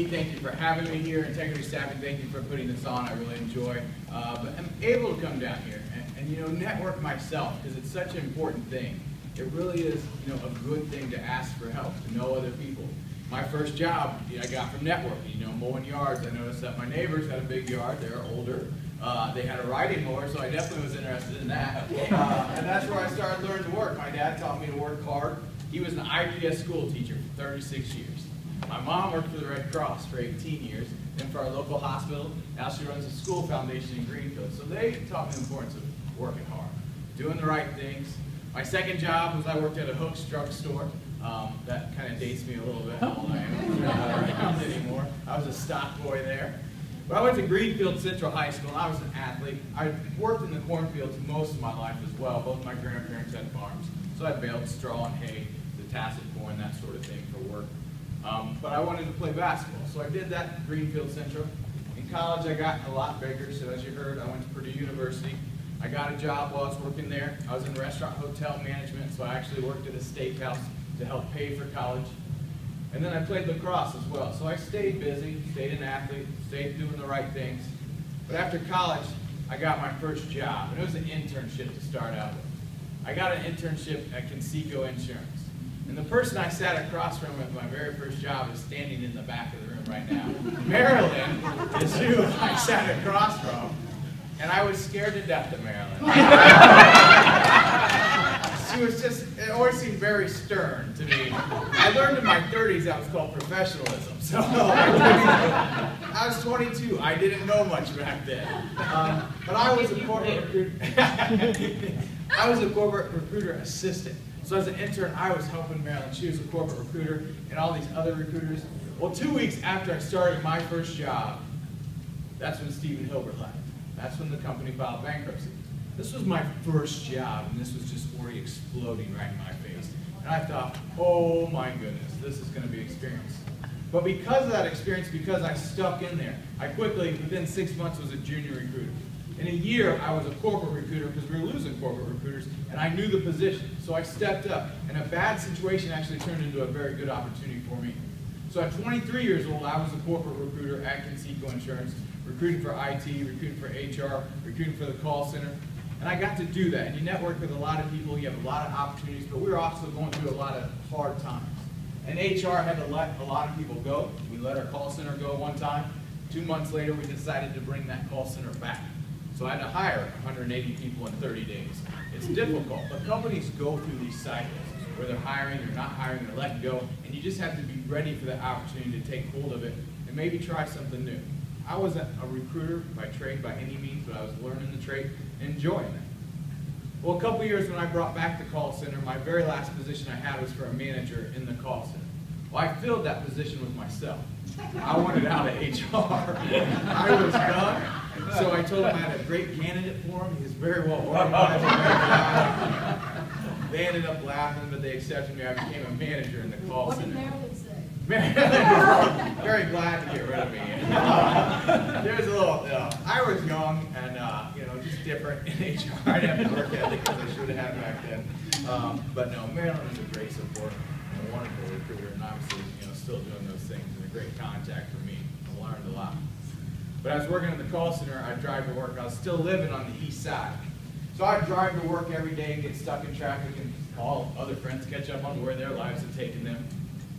INDY, thank you for having me here. Integrity Staffing, thank you for putting this on. I really enjoy. But I'm able to come down here and you know, network myself, because it's such an important thing. It really is, you know, a good thing to ask for help, to know other people. My first job I got from networking, you know, mowing yards. I noticed that my neighbors had a big yard. They're older. They had a riding mower, so I definitely was interested in that. And that's where I started learning to work. My dad taught me to work hard. He was an IPS school teacher for 36 years. My mom worked for the Red Cross for 18 years, then for our local hospital. Now she runs a school foundation in Greenfield. So they taught me the importance of working hard, doing the right things. My second job was I worked at a Hooks drugstore. That kind of dates me a little bit, how old I am. I'm not around anymore. I was a stock boy there. But I went to Greenfield Central High School, and I was an athlete. I worked in the cornfields most of my life as well. Both my grandparents had farms. So I baled straw and hay, the tasset corn, that sort of thing for work. But I wanted to play basketball, so I did that at Greenfield Central. In college, I got a lot bigger, so as you heard, I went to Purdue University. I got a job while I was working there. I was in restaurant hotel management, so I actually worked at a steakhouse to help pay for college. And then I played lacrosse as well, so I stayed busy, stayed an athlete, stayed doing the right things. But after college, I got my first job, and it was an internship to start out with. I got an internship at Conseco Insurance. And the person I sat across from at my very first job is standing in the back of the room right now. Marilyn is who I sat across from, and I was scared to death of Marilyn. She was just, it always seemed very stern to me. I learned in my 30s that was called professionalism. So I was 22. I didn't know much back then. But I was a corporate recruiter. I was a corporate recruiter assistant. So as an intern, I was helping Marilyn. She was a corporate recruiter and all these other recruiters. Well, 2 weeks after I started my first job, that's when Stephen Hilbert left. That's when the company filed bankruptcy. This was my first job, and this was just already exploding right in my face. And I thought, oh my goodness, this is going to be experience. But because of that experience, because I stuck in there, I quickly, within 6 months, was a junior recruiter. In a year, I was a corporate recruiter because we were losing corporate recruiters, and I knew the position. So I stepped up, and a bad situation actually turned into a very good opportunity for me. So at 23 years old, I was a corporate recruiter at Conseco Insurance, recruiting for IT, recruiting for HR, recruiting for the call center. And I got to do that. And you network with a lot of people, you have a lot of opportunities, but we were also going through a lot of hard times. And HR had to let a lot of people go. We let our call center go one time. 2 months later, we decided to bring that call center back. So I had to hire 180 people in 30 days. It's difficult, but companies go through these cycles where they're hiring, they're not hiring, they're letting go, and you just have to be ready for that opportunity to take hold of it and maybe try something new. I wasn't a recruiter by trade by any means, but I was learning the trade and enjoying it. Well, a couple years when I brought back the call center, my very last position I had was for a manager in the call center. Well, I filled that position with myself. I wanted out of HR. I was done. So I told him I had a great candidate for him. He was very well organized. They ended up laughing, but they accepted me. I became a manager in the call center. What did Marilyn say? Marilyn was very glad to get rid of me. There was a little, I was young and you know, just different in HR. I didn't have the work ethic as I should have had back then. But no, Marilyn was a great support and a wonderful recruiter, and obviously, you know, still doing those things and a great contact for me. I learned a lot. But I was working in the call center, I'd drive to work. I was still living on the east side. So I'd drive to work every day, get stuck in traffic, and call other friends, catch up on where their lives had taken them.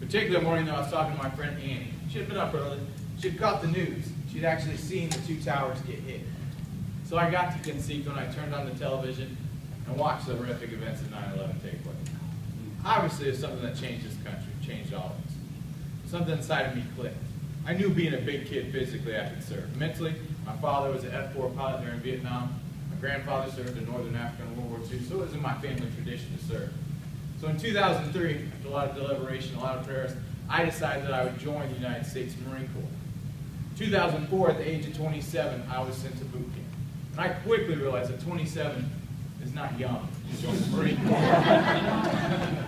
Particular morning, though, I was talking to my friend Annie. She had been up early. She'd caught the news. She'd actually seen the 2 towers get hit. So I got to Conseco, and I turned on the television and watched the horrific events of 9/11 take place. Obviously, it's something that changed this country, changed all of us. Something inside of me clicked. I knew being a big kid physically I could serve. Mentally, my father was an F-4 pilot during Vietnam. My grandfather served in Northern Africa in World War II, so it was in my family tradition to serve. So in 2003, after a lot of deliberation, a lot of prayers, I decided that I would join the United States Marine Corps. 2004, at the age of 27, I was sent to boot camp. And I quickly realized that 27 is not young to join the Marine Corps.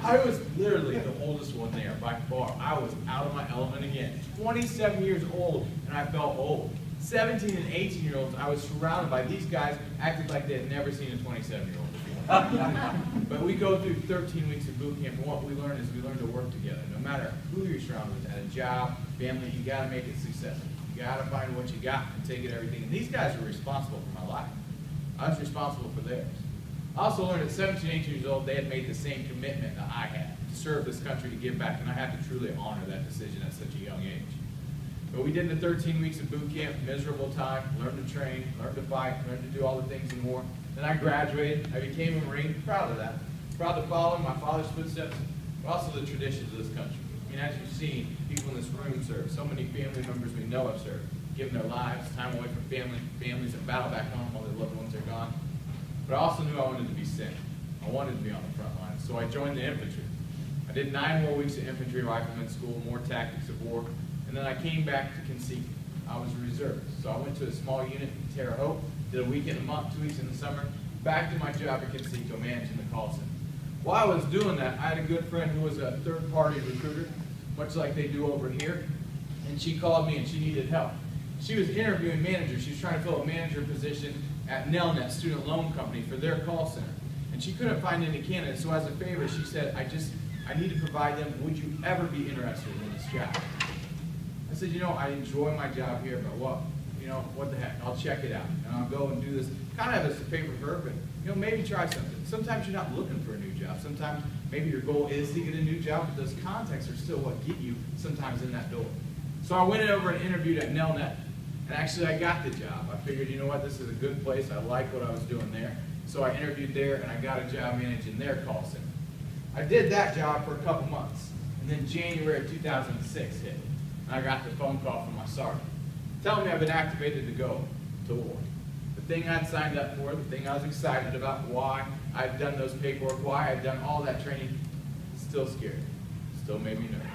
I was literally the oldest one there by far. I was out of my element again. 27 years old, and I felt old. 17 and 18-year-olds, I was surrounded by these guys acting like they had never seen a 27-year-old before. But we go through 13 weeks of boot camp, and what we learn is we learn to work together. No matter who you're surrounded with, at a job, Family, you got to make it successful. You got to find what you got and take it everything. And these guys were responsible for my life. I was responsible for theirs. I also learned at 17, 18 years old, they had made the same commitment that I had to serve this country, to give back, and I had to truly honor that decision at such a young age. But we did the 13 weeks of boot camp, miserable time, learned to train, learned to fight, learned to do all the things and more. Then I graduated, I became a Marine, proud of that. Proud to follow in my father's footsteps, but also the traditions of this country. I mean, as you've seen, people in this room serve. So many family members we know have served, given their lives, time away from families that battle back home while their loved ones are gone. But I also knew I wanted to be sent. I wanted to be on the front lines, so I joined the infantry. I did 9 more weeks of infantry rifleman school, more tactics of war, and then I came back to Kentucky. I was a reservist, so I went to a small unit in Terre Haute, did a week in a month, 2 weeks in the summer, back to my job at Kentucky, managing the call center. While I was doing that, I had a good friend who was a third-party recruiter, much like they do over here, and she called me and she needed help. She was interviewing managers. She was trying to fill a manager position at Nelnet Student Loan Company for their call center. And she couldn't find any candidates, so as a favor, she said, I need to provide them. Would you ever be interested in this job? I said, you know, I enjoy my job here, but what the heck? I'll check it out, and I'll go and do this. Kind of as a favor for her, but maybe try something. Sometimes you're not looking for a new job. Sometimes maybe your goal is to get a new job, but those contacts are still what get you sometimes in that door. So I went over and interviewed at Nelnet, and actually I got the job. I figured, you know what, this is a good place. I like what I was doing there. So I interviewed there, and I got a job managing their call center. I did that job for a couple months, and then January of 2006 hit, and I got the phone call from my sergeant telling me I've been activated to go to war. The thing I'd signed up for, the thing I was excited about, why I'd done those paperwork, why I'd done all that training, still scared, still made me nervous.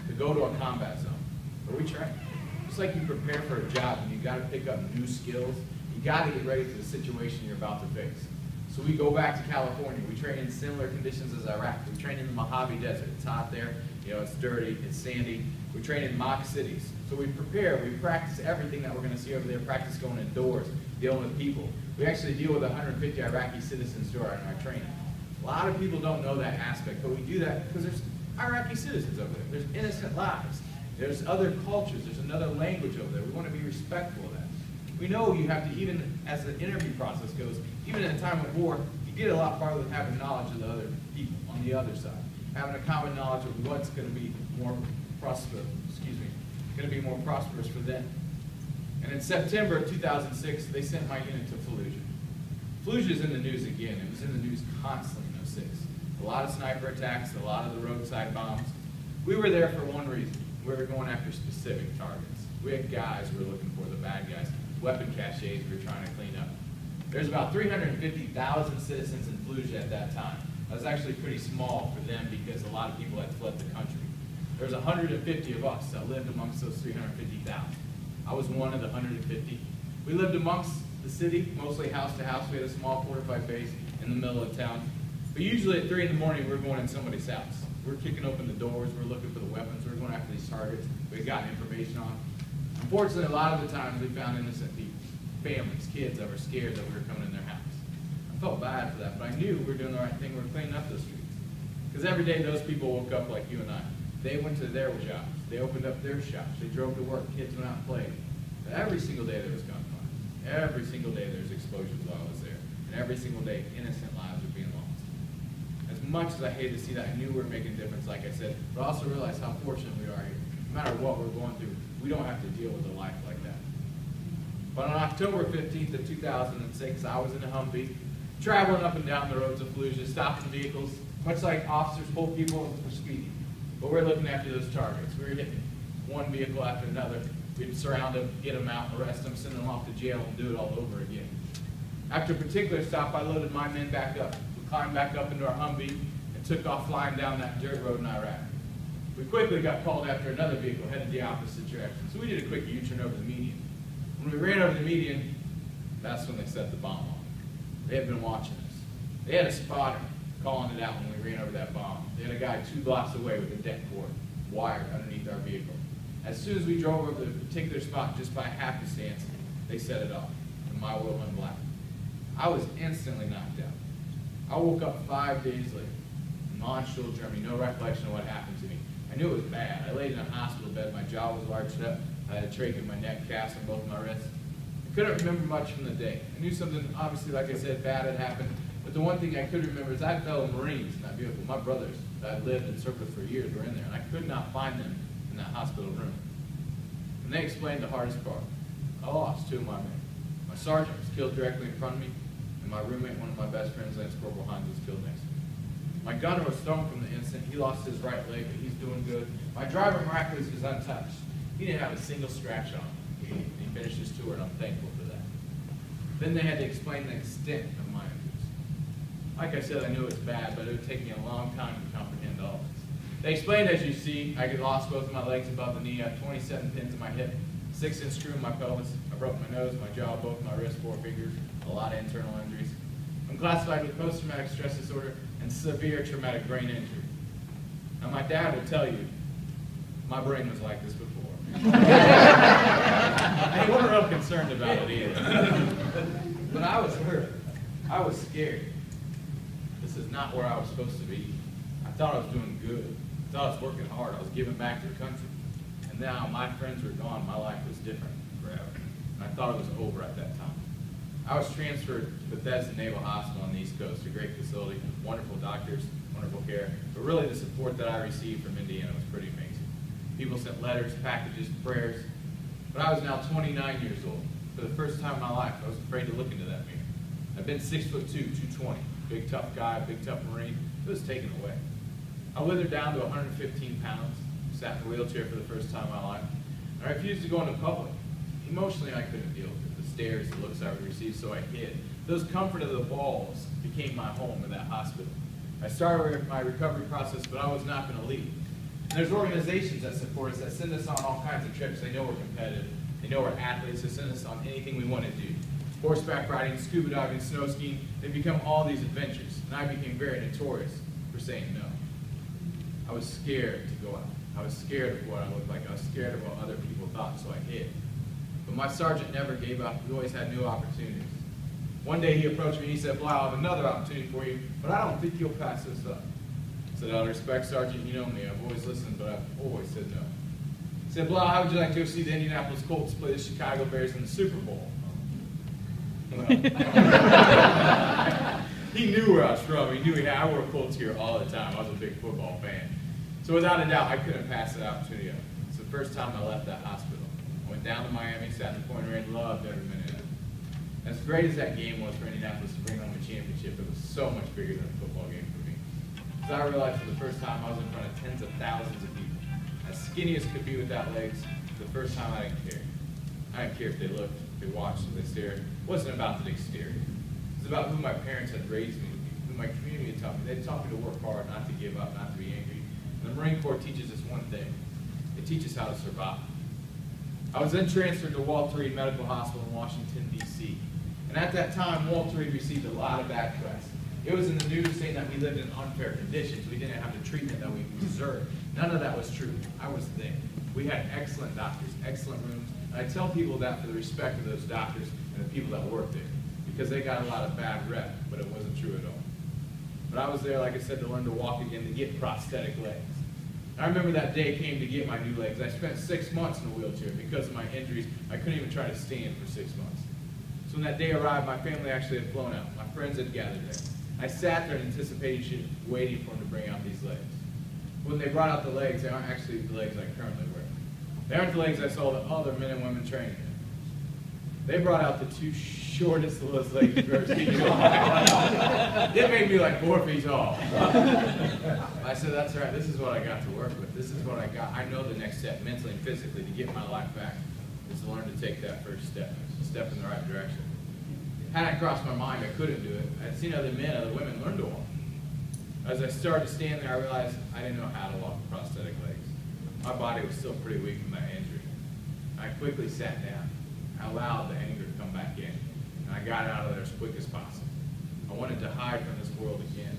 To go to a combat zone, where we train. Just like you prepare for a job and you got to pick up new skills, you got to get ready for the situation you're about to face. So we go back to California. We train in similar conditions as Iraq. We train in the Mojave Desert. It's hot there. It's dirty. It's sandy. We train in mock cities. So we prepare. We practice everything that we're going to see over there. Practice going indoors, dealing with people. We actually deal with 150 Iraqi citizens during our training. A lot of people don't know that aspect, but we do that because there's Iraqi citizens over there. There's innocent lives. There's other cultures. There's another language over there. We want to be respectful of that. We know you have to, even as the interview process goes, even in a time of war, you get a lot farther than having knowledge of the other people on the other side. Having a common knowledge of what's going to be more prosperous, more prosperous for them. And in September of 2006, they sent my unit to Fallujah. Fallujah is in the news again. It was in the news constantly in 06. A lot of sniper attacks, a lot of the roadside bombs. We were there for one reason. We were going after specific targets. We had guys we were looking for, the bad guys. Weapon caches we were trying to clean up. There's about 350,000 citizens in Fallujah at that time. That was actually pretty small for them because a lot of people had fled the country. There was 150 of us that lived amongst those 350,000. I was one of the 150. We lived amongst the city, mostly house to house. We had a small fortified base in the middle of town. But usually at 3 in the morning, we were going in somebody's house. We were kicking open the doors. We were looking for the weapons. We were going after these targets we had gotten information on. Unfortunately, a lot of the times we found innocent people, families, kids that were scared that we were coming in their house. I felt bad for that, but I knew we were doing the right thing. We were cleaning up those streets. Because every day those people woke up like you and I. They went to their jobs. They opened up their shops. They drove to work. Kids went out and played. But every single day there was gunfire. Every single day there was explosions while I was there. And every single day innocent lives were being lost. As much as I hated to see that, I knew we were making a difference, like I said, but I also realized how fortunate we are here. No matter what we're going through, we don't have to deal with a life like that. But on October 15th of 2006, I was in a Humvee, traveling up and down the roads of Fallujah, stopping vehicles, much like officers pull people for speeding. But we're looking after those targets. We were hitting one vehicle after another. We'd surround them, get them out, arrest them, send them off to jail, and do it all over again. After a particular stop, I loaded my men back up. We climbed back up into our Humvee and took off flying down that dirt road in Iraq. We quickly got called after another vehicle headed the opposite direction. So we did a quick U-turn over the median. When we ran over the median, that's when they set the bomb off. They had been watching us. They had a spotter calling it out when we ran over that bomb. They had a guy 2 blocks away with a deck cord wired underneath our vehicle. As soon as we drove over the particular spot, just by happenstance, they set it off, and my world went black. I was instantly knocked out. I woke up 5 days later, in Monschule, Germany, no recollection of what happened to me. I knew it was bad. I laid in a hospital bed. My jaw was arched up. I had a trach in my neck, cast on both my wrists. I couldn't remember much from the day. I knew something, obviously, like I said, bad had happened. But the one thing I could remember is I had fellow Marines in that vehicle. My brothers that had lived and served for years were in there, and I could not find them in that hospital room. And they explained the hardest part. I lost two of my men. My sergeant was killed directly in front of me, and my roommate, one of my best friends, Lance Corporal Hines, was killed next to me. My gunner was thrown from the incident. He lost his right leg, but he's doing good. My driver, miraculously, is untouched. He didn't have a single scratch on him. He finished his tour, and I'm thankful for that. Then they had to explain the extent of my injuries. Like I said, I knew it was bad, but it would take me a long time to comprehend all this. They explained, as you see, I lost both of my legs above the knee. I have 27 pins in my hip, 6-inch screw in my pelvis. I broke my nose, my jaw, both my wrists, 4 fingers, a lot of internal injuries. I'm classified with post-traumatic stress disorder and severe traumatic brain injury. Now, my dad will tell you, my brain was like this before. I wasn't real concerned about it either. But I was hurt. I was scared. This is not where I was supposed to be. I thought I was doing good. I thought I was working hard. I was giving back to the country. And now my friends were gone. My life was different forever. And I thought it was over at that time. I was transferred to Bethesda Naval Hospital on the East Coast, a great facility, wonderful doctors, wonderful care. But really the support that I received from Indiana was pretty amazing. People sent letters, packages, prayers. But I was now 29 years old. For the first time in my life, I was afraid to look into that mirror. I've been 6'2", 220. Big tough guy, big tough Marine. It was taken away. I withered down to 115 pounds, sat in a wheelchair for the first time in my life. And I refused to go into public. Emotionally, I couldn't deal with it. The stares, the looks I would receive, so I hid. Those comfort of the walls became my home in that hospital. I started my recovery process, but I was not going to leave. And there's organizations that support us, that send us on all kinds of trips. They know we're competitive. They know we're athletes. They send us on anything we want to do. Horseback riding, scuba diving, snow skiing. They become all these adventures. And I became very notorious for saying no. I was scared to go out. I was scared of what I looked like. I was scared of what other people thought, so I hid. But my sergeant never gave up. He always had new opportunities. One day he approached me and he said, "Bleill, I have another opportunity for you, but I don't think you'll pass this up." I said, "Out of respect, Sergeant, you know me. I've always listened, but I've always said no." He said, "Bleill, how would you like to go see the Indianapolis Colts play the Chicago Bears in the Super Bowl?" Well, he knew where I was from. He knew I wore Colts here all the time. I was a big football fan. So without a doubt, I couldn't pass that opportunity up. It's the first time I left that hospital. I went down to Miami, sat in the Point Rain, loved every minute of it. As great as that game was for Indianapolis to bring home a championship, it was so much bigger than a football game for me. Because I realized for the first time I was in front of tens of thousands of people. As skinny as could be without legs, the first time I didn't care. I didn't care if they looked, if they watched, if they stared. It wasn't about the exterior. It was about who my parents had raised me to be, who my community had taught me. They taught me to work hard, not to give up, not to be angry. And the Marine Corps teaches us one thing. It teaches how to survive. I was then transferred to Walter Reed Medical Hospital in Washington, D.C. And at that time, Walter Reed received a lot of bad press. It was in the news saying that we lived in unfair conditions. We didn't have the treatment that we deserved. None of that was true. I was there. We had excellent doctors, excellent rooms. And I tell people that for the respect of those doctors and the people that work there, because they got a lot of bad rep, but it wasn't true at all. But I was there, like I said, to learn to walk again, to get prosthetic legs. I remember that day came to get my new legs. I spent 6 months in a wheelchair because of my injuries. I couldn't even try to stand for 6 months. So when that day arrived, my family actually had flown out. My friends had gathered there. I sat there in anticipation, waiting for them to bring out these legs. When they brought out the legs, they aren't actually the legs I currently wear. They aren't the legs I saw the other men and women training in. They brought out the two shortest, lowest legs you've ever seen in your life. It made me like 4 feet tall. I said, that's right, this is what I got to work with. This is what I got. I know the next step, mentally and physically, to get my life back, is to learn to take that first step, a step in the right direction. Had it crossed my mind, I couldn't do it. I'd seen other men, other women learn to walk. As I started to stand there, I realized I didn't know how to walk with prosthetic legs. My body was still pretty weak from that injury. I quickly sat down. I allowed the anger to come back in, and I got out of there as quick as possible. I wanted to hide from this world again.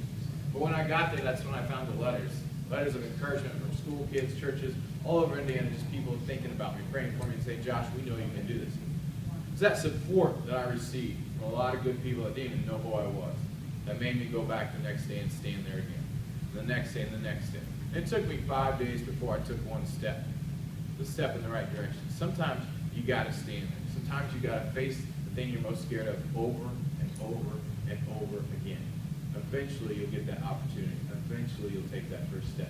But when I got there, that's when I found the letters. Letters of encouragement from school kids, churches, all over Indiana, just people thinking about me, praying for me, and saying, "Josh, we know you can do this." It's that support that I received from a lot of good people that didn't even know who I was that made me go back the next day and stand there again. The next day and the next day. It took me 5 days before I took one step, the step in the right direction. Sometimes you gotta stand there. Sometimes you gotta face the thing you're most scared of over and over and over again. Eventually you'll get that opportunity. Eventually you'll take that first step.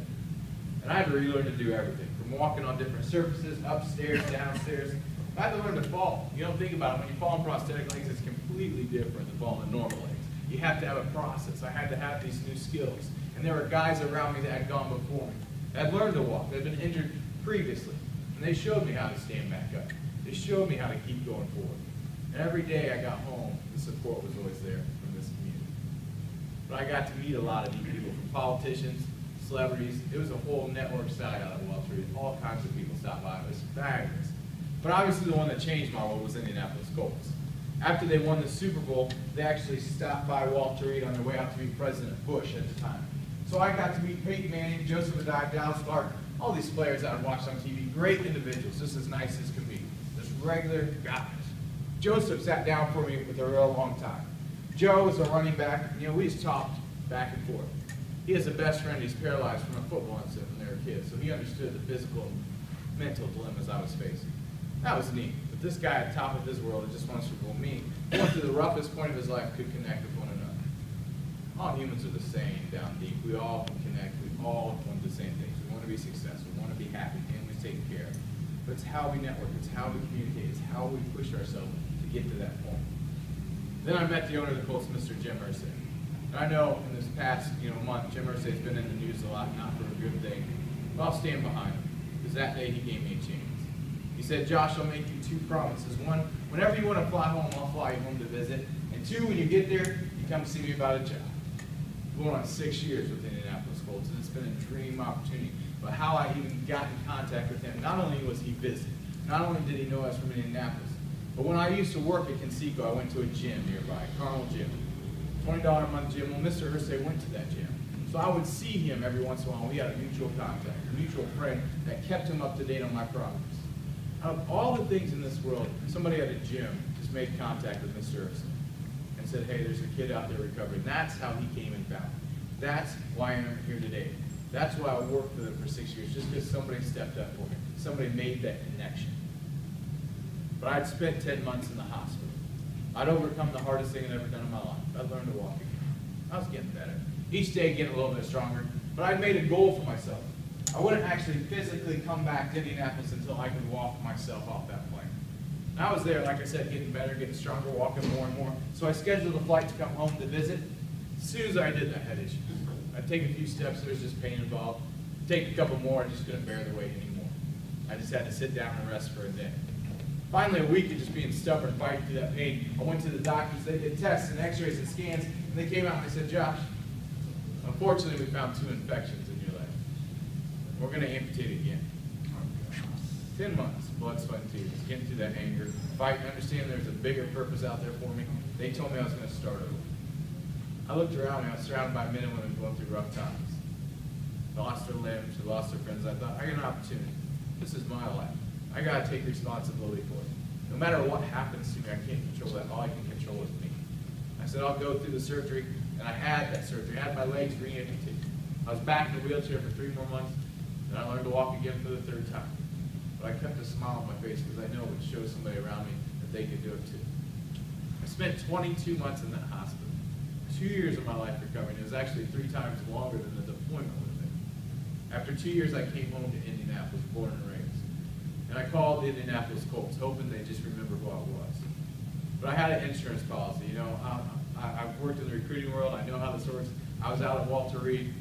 And I had to relearn to do everything, from walking on different surfaces, upstairs, downstairs. I had to learn to fall. You don't think about it. When you fall on prosthetic legs, it's completely different than falling on normal legs. You have to have a process. I had to have these new skills. And there were guys around me that had gone before me. That had learned to walk. They'd been injured previously. And they showed me how to stand back up. They showed me how to keep going forward. And every day I got home, the support was always there from this community. But I got to meet a lot of neat people, from politicians, celebrities. It was a whole network side out of Wall Street. All kinds of people stopped by. It was fabulous. But obviously the one that changed my world was Indianapolis Colts. After they won the Super Bowl, they actually stopped by Walter Reed on their way out to meet President Bush at the time. So I got to meet Peyton Manning, Joseph Adai, Dallas Clark, all these players that I watched on TV, great individuals, just as nice as can be, just regular guys. Joseph sat down for me with a real long time. Joe was a running back. You know, we just talked back and forth. He has a best friend. He's paralyzed from a football incident when they were kids, so he understood the physical and mental dilemmas I was facing. That was neat. But this guy at the top of his world that just wants to rule me, going through the roughest point of his life, could connect with one another. All humans are the same down deep. We all can connect. We all want the same things. We want to be successful. We want to be happy. Families taken care of. But it's how we network. It's how we communicate. It's how we push ourselves to get to that point. Then I met the owner of the Colts, Mr. Jim Irsay. And I know in this past month, Jim Irsay's been in the news a lot, not for a good thing. But I'll stand behind him, because that day he gave me a chance. He said, Josh, I'll make you 2 promises. 1, whenever you want to fly home, I'll fly you home to visit. And 2, when you get there, you come see me about a job. We're going on 6 years with the Indianapolis Colts, and it's been a dream opportunity. But how I even got in contact with him, not only was he busy, not only did he know us from Indianapolis, but when I used to work at Conseco, I went to a gym nearby, Carmel Gym. $20 a month gym. Well, Mr. Irsay went to that gym. So I would see him every once in a while. We had a mutual contact, a mutual friend that kept him up to date on my progress. Out of all the things in this world, somebody at a gym just made contact with Mr. Irsay and said, hey, there's a kid out there recovering. That's how he came and found me. That's why I'm here today. That's why I worked with him for 6 years, just because somebody stepped up for me. Somebody made that connection. But I'd spent 10 months in the hospital. I'd overcome the hardest thing I'd ever done in my life. I'd learned to walk again. I was getting better. Each day getting a little bit stronger, but I'd made a goal for myself. I wouldn't actually physically come back to Indianapolis until I could walk myself off that plane. And I was there, like I said, getting better, getting stronger, walking more and more. So I scheduled a flight to come home to visit. As soon as I did that, I had issues. I'd take a few steps, there was just pain involved. Take a couple more, I just couldn't bear the weight anymore. I just had to sit down and rest for a day. Finally, a week of just being stubborn, fighting through that pain, I went to the doctors. They did tests and x-rays and scans, and they came out and they said, Josh, unfortunately, we found 2 infections in your leg. We're going to amputate again. 10 months, blood, sweat, and tears, getting through that anger, fighting, understand there's a bigger purpose out there for me. They told me I was going to start over. I looked around and I was surrounded by men and women going through rough times. They lost their limbs, they lost their friends. I thought, I got an opportunity. This is my life. I got to take responsibility for it. No matter what happens to me, I can't control that. All I can control is me. I said, I'll go through the surgery, and I had that surgery. I had my legs re-amputated. I was back in the wheelchair for 3 more months, and I learned to walk again for the 3rd time. But I kept a smile on my face because I know it would show somebody around me that they could do it too. I spent 22 months in that hospital. 2 years of my life recovering. It was actually 3 times longer than the deployment would have been. After 2 years, I came home to Indianapolis, born and raised. And I called the Indianapolis Colts, hoping they just remember who I was. But I had an insurance policy. You know, I've worked in the recruiting world. I know how this works. I was out at Walter Reed,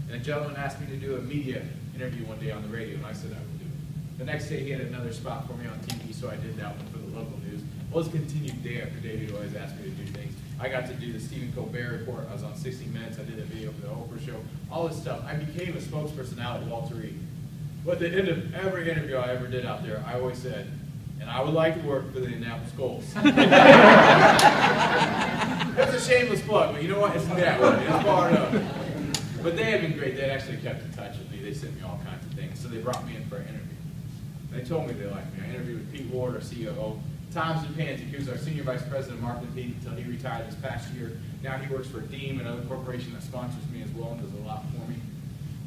and a gentleman asked me to do a media interview one day on the radio, and I said I would do it. The next day, he had another spot for me on TV, so I did that one for the local news. Well, it's continued day after day. He'd always ask me to do things. I got to do the Stephen Colbert Report. I was on 60 Minutes. I did a video for the Oprah Show. All this stuff. I became a spokesperson out at Walter Reed. But at the end of every interview I ever did out there, I always said, and I would like to work for the Indianapolis Colts. That's a shameless plug, but you know what? It's that way. It's far enough. But they have been great. They actually kept in touch with me. They sent me all kinds of things. So they brought me in for an interview. They told me they liked me. I interviewed with Pete Ward, our COO. Tom Zupancic, who's our Senior Vice President of Marketing until he retired this past year. Now he works for Deem, another corporation that sponsors me as well and does a lot for me.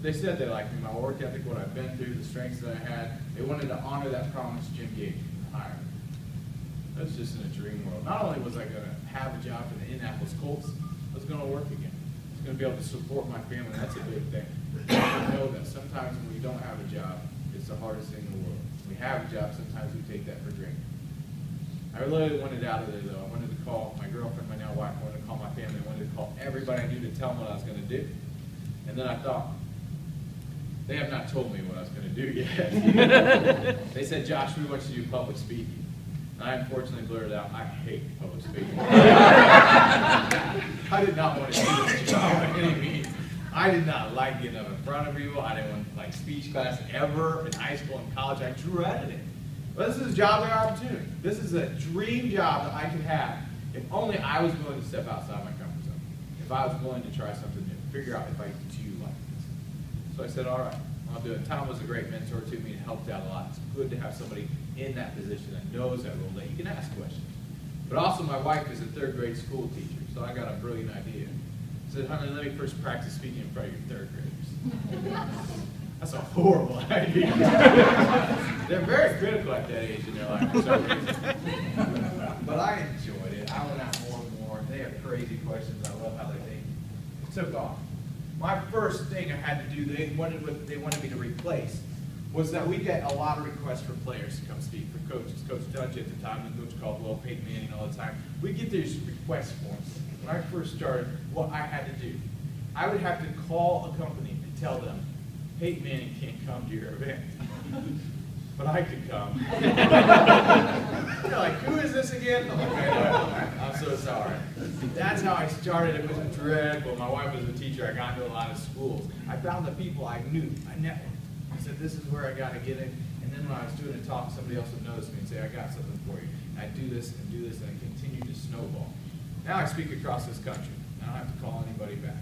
They said they liked me, my work ethic, what I've been through, the strengths that I had. They wanted to honor that promise Jim gave me and hire me. That's just in a dream world. Not only was I going to have a job for the Indianapolis Colts, I was going to work again. I was going to be able to support my family. That's a big thing. I know that sometimes when we don't have a job, it's the hardest thing in the world. When we have a job, sometimes we take that for granted. I really wanted out of there, though. I wanted to call my girlfriend, my now wife. I wanted to call my family. I wanted to call everybody I knew to tell them what I was going to do. And then I thought, they have not told me what I was going to do yet. They said, Josh, we want you to do public speaking. And I unfortunately blurted out, I hate public speaking. I did not want to do this job by any means. I did not like getting up in front of people. I didn't want like speech class ever in high school and college. I dreaded it. But this is a job opportunity. This is a dream job that I could have if only I was willing to step outside my comfort zone. If I was willing to try something new, figure out if I do like this. So I said, all right, I'll do it. Tom was a great mentor to me and helped out a lot. It's good to have somebody in that position that knows that role, that you can ask questions. But also my wife is a third grade school teacher, so I got a brilliant idea. I said, honey, let me first practice speaking in front of your third graders. That's a horrible idea. They're very critical at that age in their life for some reason. But I enjoyed it. I went out more and more. They have crazy questions. I love how they think. It took off. My first thing I had to do, they wanted me to replace, was that we get a lot of requests for players to come speak, for coaches. Coach Dungy at the time, and Coach Caldwell, Peyton Manning all the time. We get these request forms. When I first started, what I had to do, I would have to call a company and tell them, Peyton Manning can't come to your event, but I could come. They're like, who is this again? I'm like, I'm so sorry. That's how I started. It was dreadful. My wife was a teacher. I got into a lot of schools. I found the people I knew. I networked. I said, this is where I got to get in. And then when I was doing a talk, somebody else would notice me and say, I got something for you. And I do this, and it continued to snowball. Now I speak across this country. I don't have to call anybody back.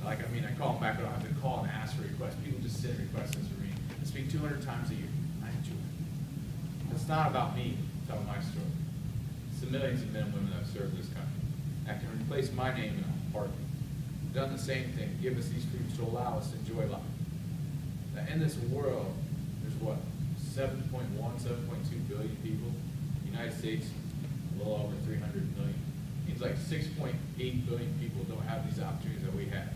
I call them back, but I don't have to call and ask for requests. People just send requests for me. I speak 200 times a year. I enjoy it. It's not about me telling my story. It's the millions of men and women that have served this country. I can replace my name in a heartbeat. Done the same thing. Give us these freedoms to allow us to enjoy life. Now, in this world, there's what? 7.1, 7.2 billion people. The United States, a little over 300 million. It means like 6.8 billion people don't have these opportunities that we have.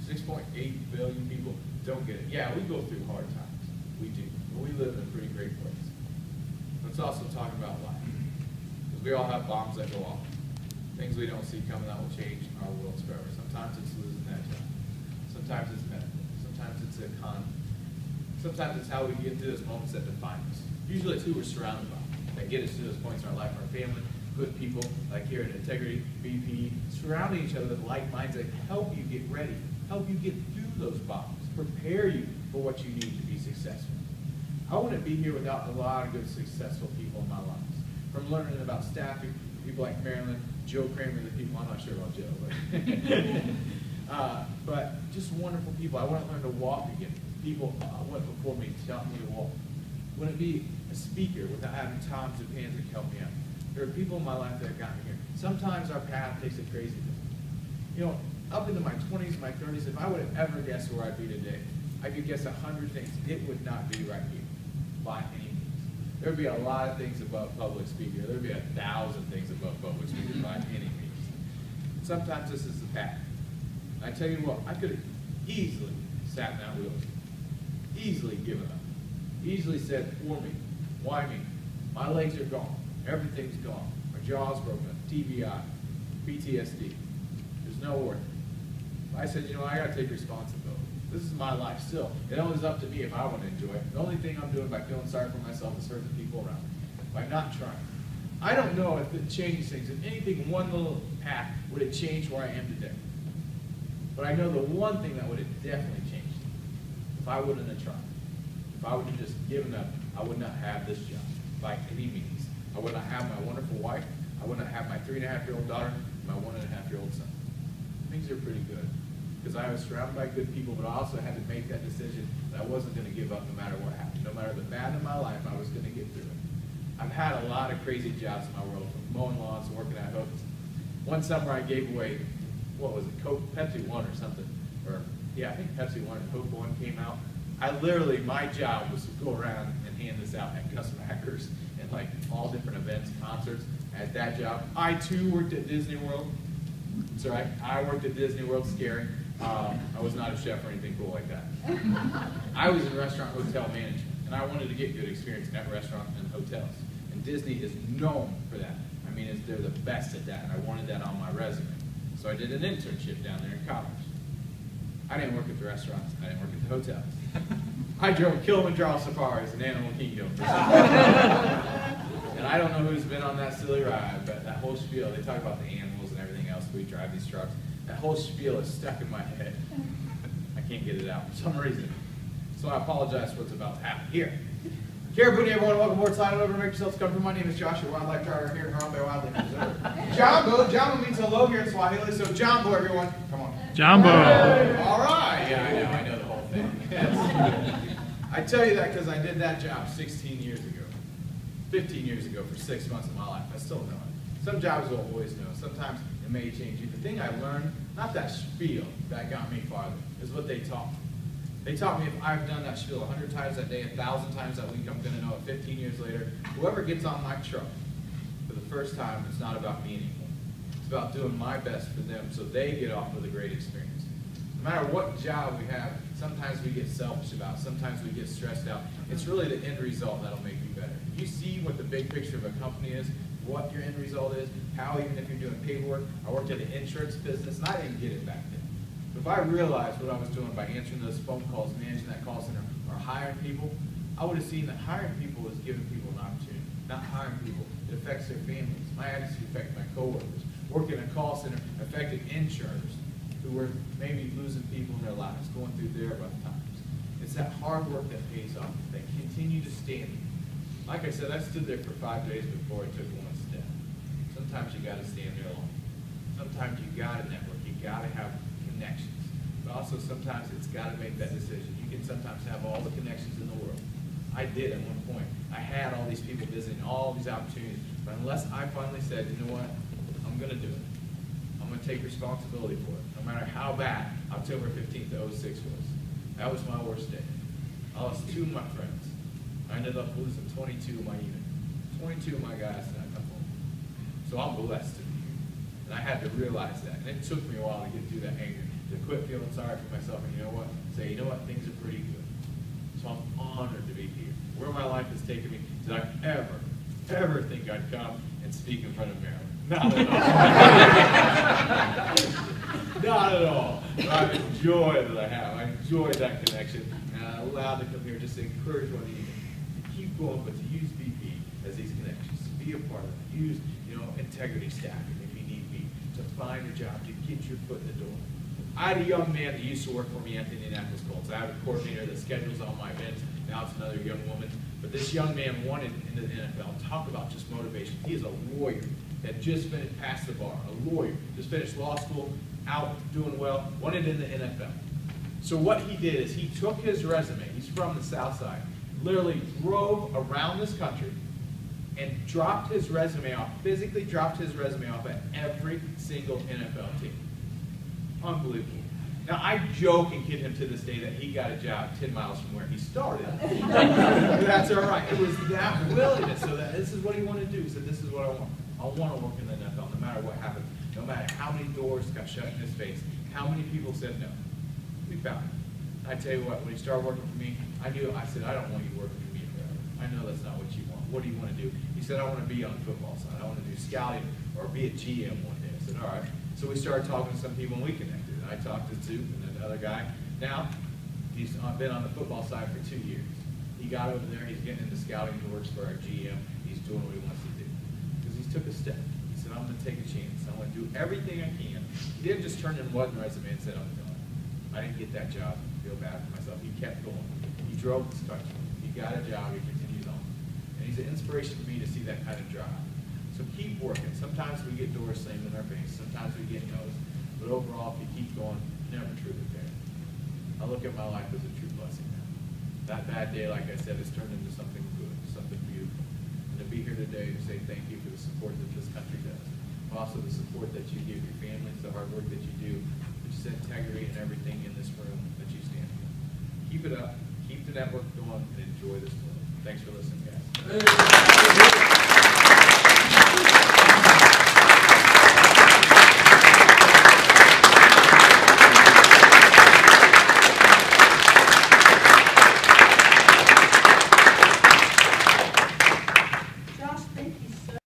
6.8 billion people don't get it. Yeah, we go through hard times. We do. But we live in a pretty great place. Let's also talk about life. Because we all have bombs that go off. Things we don't see coming that will change our worlds forever. Sometimes it's losing that job. Sometimes it's medical. Sometimes it's the economy. Sometimes it's how we get to those moments that define us. Usually it's who we're surrounded by that get us to those points in our life. Our family, good people, like here at Integrity, BPE, surrounding each other with like minds that help you get ready, help you get through those bombs, prepare you for what you need to be successful. I wouldn't be here without a lot of good, successful people in my lives. From learning about staffing, people like Marilyn, Joe Kramer, the people, I'm not sure about Joe, but just wonderful people. I want to learn to walk again. People went before me, taught me to walk. Wouldn't be a speaker without having Tom Japan to help me out. There are people in my life that have gotten me here. Sometimes our path takes a crazy thing. You know, up into my 20s, my 30s, if I would have ever guessed where I'd be today, I could guess 100 things. It would not be right here, by any means. There would be a lot of things above public speaker. There would be 1,000 things above public speaker, by any means. Sometimes this is the path. And I tell you what, I could have easily sat in that wheelchair, easily given up, easily said, for me, why me? My legs are gone. Everything's gone. My jaw's broken up, TBI, PTSD. There's no work. I said, you know, I got to take responsibility. This is my life still. It only is up to me if I want to enjoy it. The only thing I'm doing by feeling sorry for myself is hurting the people around me, by not trying. I don't know if it changes things. If anything, one little path would it change where I am today. But I know the one thing that would have definitely changed if I wouldn't have tried. If I would have just given up, I would not have this job by any means. I would not have my wonderful wife. I would not have my 3.5-year-old daughter and my 1.5-year-old son. Things are pretty good because I was surrounded by good people, but I also had to make that decision that I wasn't going to give up no matter what happened. No matter the bad in my life, I was going to get through it. I've had a lot of crazy jobs in my world, from mowing lawns to working at hooks. One summer I gave away, what was it, Coke, Pepsi 1 or something, or Yeah, I think Pepsi 1 and Coke 1 came out. My job was to go around and hand this out at custom hackers and like all different events, concerts. At that job, I too worked at Disney World. That's right, I worked at Disney World, scary. I was not a chef or anything cool like that. I was in restaurant hotel management, and I wanted to get good experience at restaurants and hotels. And Disney is known for that. I mean, they're the best at that, and I wanted that on my resume. So I did an internship down there in college. I didn't work at the restaurants. I didn't work at the hotels. I drove Kilimanjaro safaris in Animal Kingdom for some And I don't know who's been on that silly ride, but that whole spiel, they talk about the animals and everything else, we drive these trucks. That whole spiel is stuck in my head. I can't get it out for some reason. So I apologize for what's about to happen here. Karabuni, everyone, welcome aboard. Sign over, make yourselves comfortable. My name is Josh, your wildlife driver here in Harambe Wildlife Reserve. Jambo means hello here in Swahili, so Jambo, everyone. Come on. Jambo. All right. Yeah, I know the whole thing. Yes. I tell you that because I did that job 16 years ago. 15 years ago for 6 months of my life. I still know it. Some jobs will always know. Sometimes it may change you. The thing I learned, not that spiel that got me farther, is what they taught me. They taught me if I've done that spiel 100 times that day, 1,000 times that week, I'm going to know it 15 years later. Whoever gets on my truck for the first time, it's not about me anymore. It's about doing my best for them so they get off with a great experience. No matter what job we have, sometimes we get selfish about, sometimes we get stressed out. It's really the end result that'll make you better. If you see what the big picture of a company is, what your end result is, how even if you're doing paperwork, I worked at an insurance business and I didn't get it back then. But if I realized what I was doing by answering those phone calls, managing that call center, or hiring people, I would have seen that hiring people is giving people an opportunity, not hiring people. It affects their families. My attitude affected my coworkers. Working in a call center affected insurers who were maybe losing people in their lives, going through their rough times. It's that hard work that pays off. They continue to stand. Like I said, I stood there for 5 days before I took one step. Sometimes you got to stand there alone. Sometimes you got to network. You got to have connections. But also sometimes it's got to make that decision. You can sometimes have all the connections in the world. I did at one point. I had all these people visiting, all these opportunities. But unless I finally said, you know what, I'm going to do it. I'm going to take responsibility for it. No matter how bad October 15th of 06 was. That was my worst day. I lost 2 of my friends. I ended up losing 22 of my unit. 22 of my guys that I come home. So I'm blessed to be here. And I had to realize that. And it took me a while to get through that anger, to quit feeling sorry for myself and you know what? Say, you know what, things are pretty good. So I'm honored to be here. Where my life has taken me, did I ever think I'd come and speak in front of Maryland? Not at all. Not at all. But I enjoy that I have. I enjoy that connection. And I'm allowed to come here just to encourage one of you to keep going, but to use BPE as these connections, to be a part of it. Use, integrity staffing if you need be, to find a job, to get your foot in the door. I had a young man that used to work for me at the Indianapolis Colts. I have a coordinator that schedules all my events. Now it's another young woman. But this young man wanted into the NFL. Talk about just motivation. He is a lawyer that just passed the bar. A lawyer. Just finished law school, out, doing well, wanted in the NFL. So what he did is he took his resume. He's from the South Side. Literally drove around this country and dropped his resume off, physically dropped his resume off at every single NFL team. Unbelievable. Now, I joke and kid him to this day that he got a job 10 miles from where he started. That's all right. It was that willingness. So that this is what he wanted to do. He said, this is what I want. I want to work in the NFL no matter what happens. No matter how many doors got shut in his face. How many people said no. We found it. I tell you what, when he started working for me, I said, I don't want you working for me forever. I know that's not what you want. What do you want to do? He said, I want to be on the football side. I want to do scouting or be a GM one day. I said, all right. So we started talking to some people and we connected. I talked to Zoop and another guy. Now, he's been on the football side for 2 years. He got over there. He's getting into scouting. He works for our GM. He's doing what he wants to do. Because he took a step. He said, I'm going to take a chance. I'm going to do everything I can. He didn't just turn in one resume and said, I'm done. I didn't get that job. I feel bad for myself. He kept going. He drove this country. He got a job. He continues on. And he's an inspiration to me to see that kind of drive. So keep working. Sometimes we get doors slammed in our face. Sometimes we get no's. But overall, if you keep going, you're never truly fair. I look at my life as a true blessing now. That bad day, like I said, has turned into something good, something beautiful. And to be here today to say thank you for the support that this country does. But also the support that you give your families, the hard work that you do, just integrity in everything in this room that you stand for. Keep it up. Keep the network going and enjoy this world. Thanks for listening, guys.